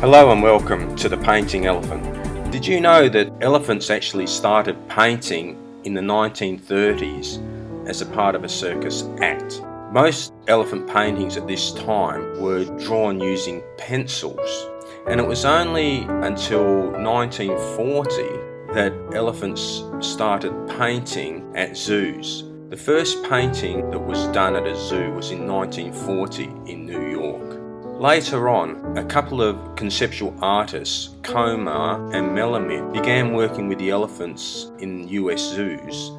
Hello and welcome to The Painting Elephant. Did you know that elephants actually started painting in the 1930s as a part of a circus act? Most elephant paintings at this time were drawn using pencils, and it was only until 1940 that elephants started painting at zoos. The first painting that was done at a zoo was in 1940 in New York. Later on, a couple of conceptual artists, Comar and Melamid, began working with the elephants in US zoos.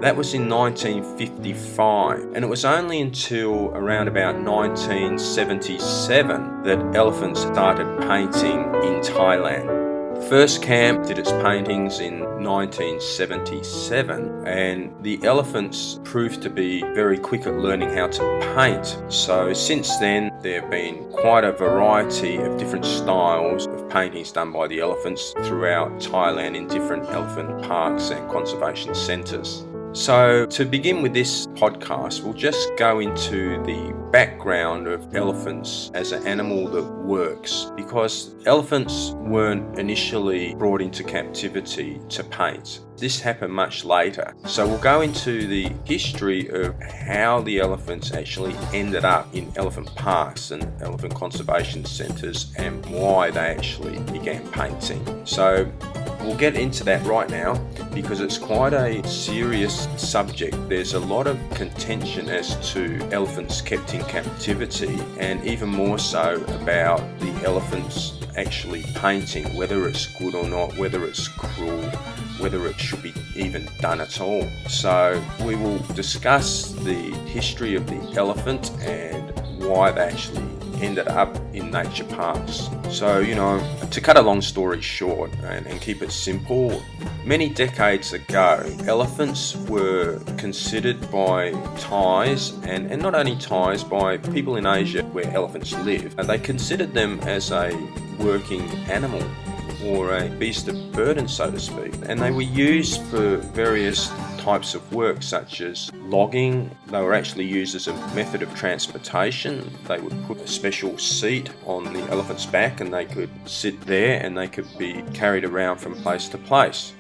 That was in 1955, and it was only until around about 1977 that elephants started painting in Thailand. The first camp did its paintings in 1977, and the elephants proved to be very quick at learning how to paint. So since then, there have been quite a variety of different styles of paintings done by the elephants throughout Thailand in different elephant parks and conservation centres. So to begin with this podcast, we'll just go into the background of elephants as an animal that works, because elephants weren't initially brought into captivity to paint. This happened much later. So we'll go into the history of how the elephants actually ended up in elephant parks and elephant conservation centres and why they actually began painting. So we'll get into that right now because it's quite a serious subject. There's a lot of contention as to elephants kept in captivity, and even more so about the elephants actually painting, whether it's good or not, whether it's cruel, whether it should be even done at all. So we will discuss the history of the elephant and why they actually ended up in nature parks. So, to cut a long story short and keep it simple, many decades ago, elephants were considered by Thais, and not only Thais, by people in Asia where elephants live. They considered them as a working animal, or a beast of burden, so to speak. And they were used for various types of work, such as logging. They were actually used as a method of transportation. They would put a special seat on the elephant's back and they could sit there and they could be carried around from place to place.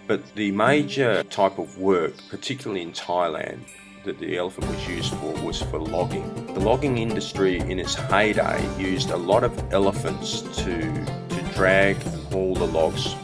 But the major type of work, particularly in Thailand, that the elephant was used for was for logging. The logging industry in its heyday used a lot of elephants to drag and haul the logs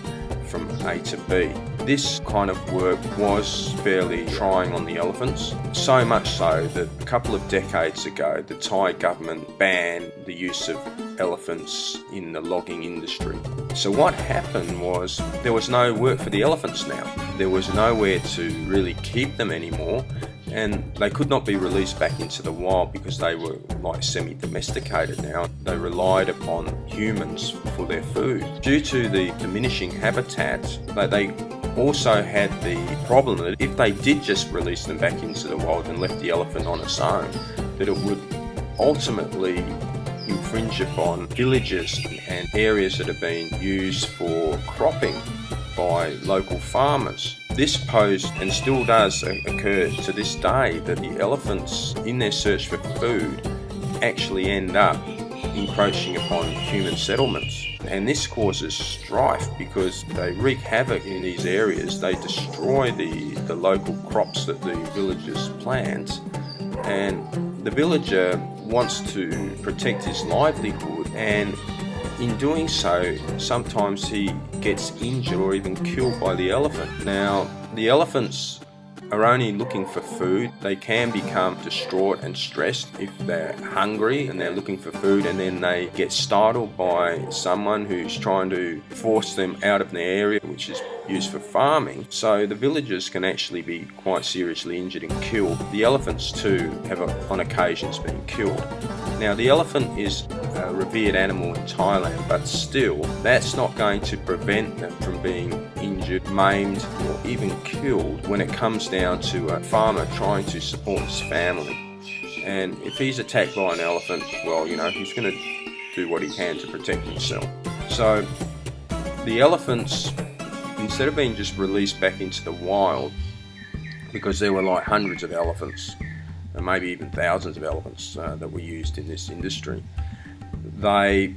from A to B. This kind of work was fairly trying on the elephants, so much so that a couple of decades ago the Thai government banned the use of elephants in the logging industry. So what happened was there was no work for the elephants now. There was nowhere to really keep them anymore, and they could not be released back into the wild because they were like semi-domesticated now. They relied upon humans for their food. Due to the diminishing habitat, they also had the problem that if they did just release them back into the wild and left the elephant on its own, that it would ultimately infringe upon villages and areas that have been used for cropping by local farmers. This posed, and still does occur to this day, that the elephants in their search for food actually end up encroaching upon human settlements. And this causes strife because they wreak havoc in these areas. They destroy the local crops that the villagers plant, and the villager wants to protect his livelihood, and in doing so, sometimes he gets injured or even killed by the elephant. Now, the elephants are only looking for food. They can become distraught and stressed if they're hungry and they're looking for food, and then they get startled by someone who's trying to force them out of the area which is used for farming. So the villagers can actually be quite seriously injured and killed. The elephants too have on occasions been killed. Now, the elephant is a revered animal in Thailand, but still that's not going to prevent them from being injured, maimed, or even killed when it comes down to a farmer trying to support his family. And if he's attacked by an elephant, well, he's going to do what he can to protect himself. So the elephants, instead of being just released back into the wild, because there were like hundreds of elephants, and maybe even thousands of elephants that were used in this industry, they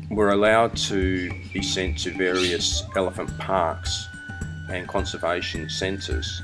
were allowed to be sent to various elephant parks and conservation centres.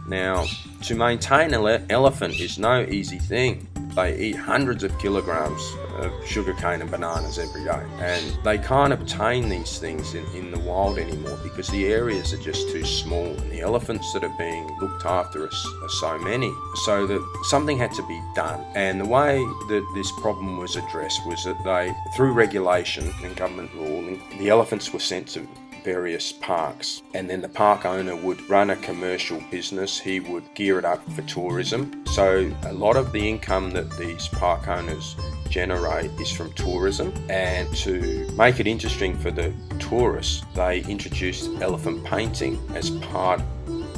Now, to maintain an elephant is no easy thing. They eat hundreds of kilograms of sugarcane and bananas every day, and they can't obtain these things in the wild anymore because the areas are just too small, and the elephants that are being looked after are so many. So that something had to be done, and the way that this problem was addressed was that they, through regulation and government ruling, the elephants were sent to various parks, and then the park owner would run a commercial business. He would gear it up for tourism. So a lot of the income that these park owners generate is from tourism, and to make it interesting for the tourists, they introduced elephant painting as part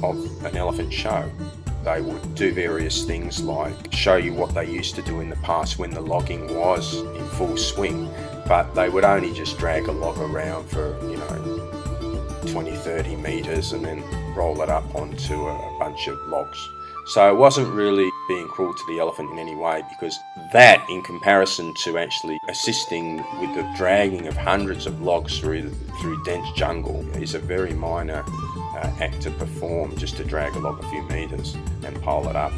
of an elephant show. They would do various things like show you what they used to do in the past when the logging was in full swing, but they would only just drag a log around for 20-30 metres and then roll it up onto a bunch of logs. So it wasn't really being cruel to the elephant in any way, because that, in comparison to actually assisting with the dragging of hundreds of logs through dense jungle, is a very minor act to perform, just to drag a log a few metres and pile it up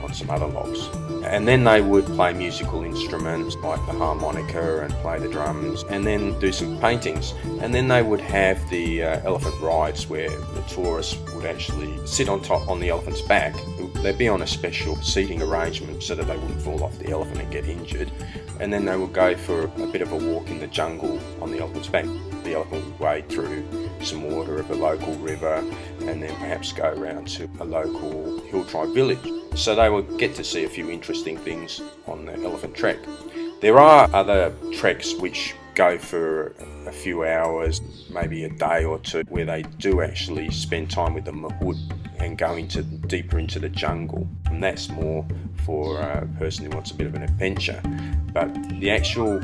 on some other logs. And then they would play musical instruments like the harmonica and play the drums, and then do some paintings. And then they would have the elephant rides, where the tourists would actually sit on the elephant's back. They'd be on a special seating arrangement so that they wouldn't fall off the elephant and get injured. And then they would go for a bit of a walk in the jungle on the elephant's back. The elephant would wade through some water of a local river and then perhaps go around to a local hill tribe village. So they would get to see a few interesting things on the elephant trek. There are other treks which go for a few hours, maybe a day or two, where they do actually spend time with the mahout and go deeper into the jungle. And that's more for a person who wants a bit of an adventure. But the actual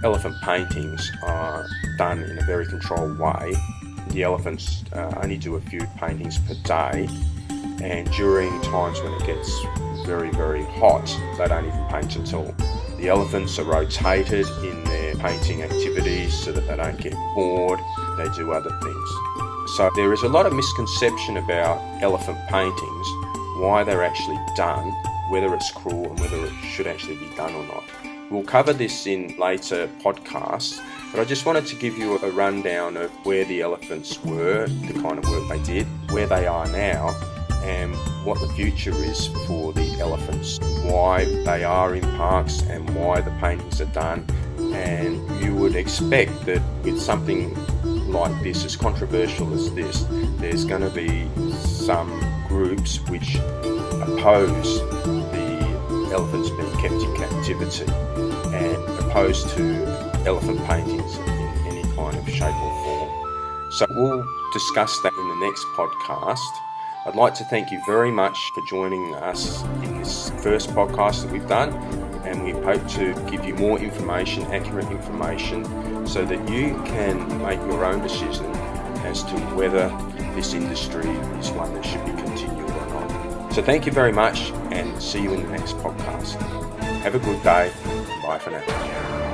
elephant paintings are done in a very controlled way. The elephants only do a few paintings per day, and during times when it gets very, very hot, they don't even paint at all. The elephants are rotated in their painting activities so that they don't get bored. They do other things. So there is a lot of misconception about elephant paintings, why they're actually done, whether it's cruel and whether it should actually be done or not. We'll cover this in later podcasts, but I just wanted to give you a rundown of where the elephants were, the kind of work they did, where they are now, and what the future is for the elephants, why they are in parks and why the paintings are done. And you would expect that with something like this, as controversial as this, there's going to be some groups which oppose the elephants being kept in captivity and opposed to elephant paintings in any kind of shape or form. So we'll discuss that in the next podcast. I'd like to thank you very much for joining us in this first podcast that we've done, and we hope to give you more information, accurate information, so that you can make your own decision as to whether this industry is one that should be continued or not. So thank you very much, and see you in the next podcast. Have a good day. Bye for now.